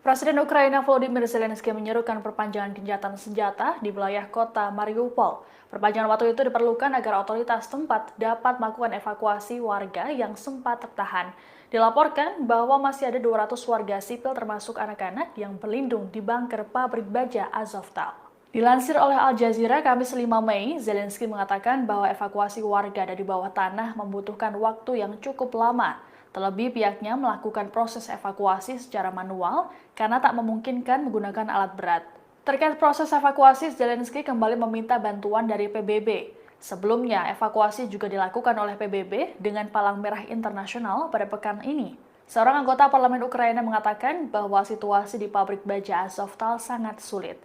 Presiden Ukraina Volodymyr Zelensky menyerukan perpanjangan gencatan senjata di wilayah kota Mariupol. Perpanjangan waktu itu diperlukan agar otoritas tempat dapat melakukan evakuasi warga yang sempat tertahan. Dilaporkan bahwa masih ada 200 warga sipil termasuk anak-anak yang berlindung di bunker pabrik baja Azovstal. Dilansir oleh Al Jazeera, Kamis 5 Mei, Zelensky mengatakan bahwa evakuasi warga dari bawah tanah membutuhkan waktu yang cukup lama. Terlebih pihaknya melakukan proses evakuasi secara manual karena tak memungkinkan menggunakan alat berat. Terkait proses evakuasi, Zelensky kembali meminta bantuan dari PBB. Sebelumnya, evakuasi juga dilakukan oleh PBB dengan Palang Merah Internasional pada pekan ini. Seorang anggota parlemen Ukraina mengatakan bahwa situasi di pabrik baja Azovstal sangat sulit.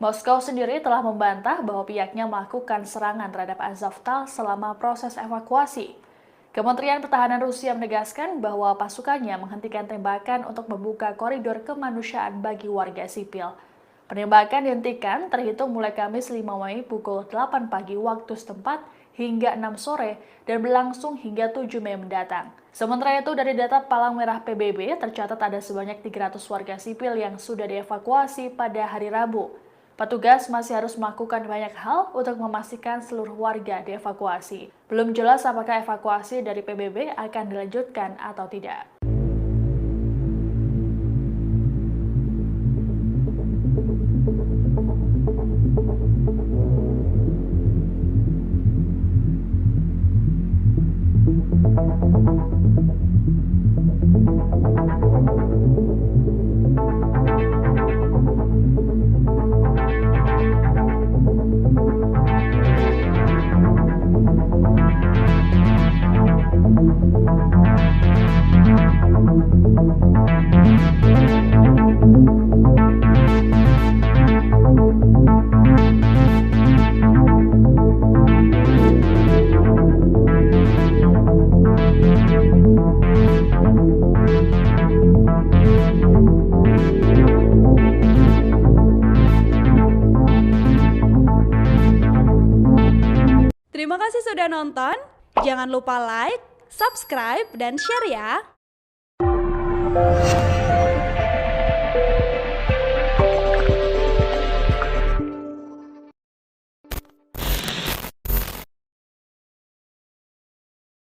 Moskow sendiri telah membantah bahwa pihaknya melakukan serangan terhadap Azovstal selama proses evakuasi. Kementerian Pertahanan Rusia menegaskan bahwa pasukannya menghentikan tembakan untuk membuka koridor kemanusiaan bagi warga sipil. Penembakan dihentikan terhitung mulai Kamis 5 Mei pukul 8 pagi waktu setempat hingga 6 sore dan berlangsung hingga 7 Mei mendatang. Sementara itu, dari data Palang Merah PBB tercatat ada sebanyak 300 warga sipil yang sudah dievakuasi pada hari Rabu. Petugas masih harus melakukan banyak hal untuk memastikan seluruh warga dievakuasi. Belum jelas apakah evakuasi dari PBB akan dilanjutkan atau tidak. Terima kasih sudah nonton. Jangan lupa like, subscribe, dan share ya.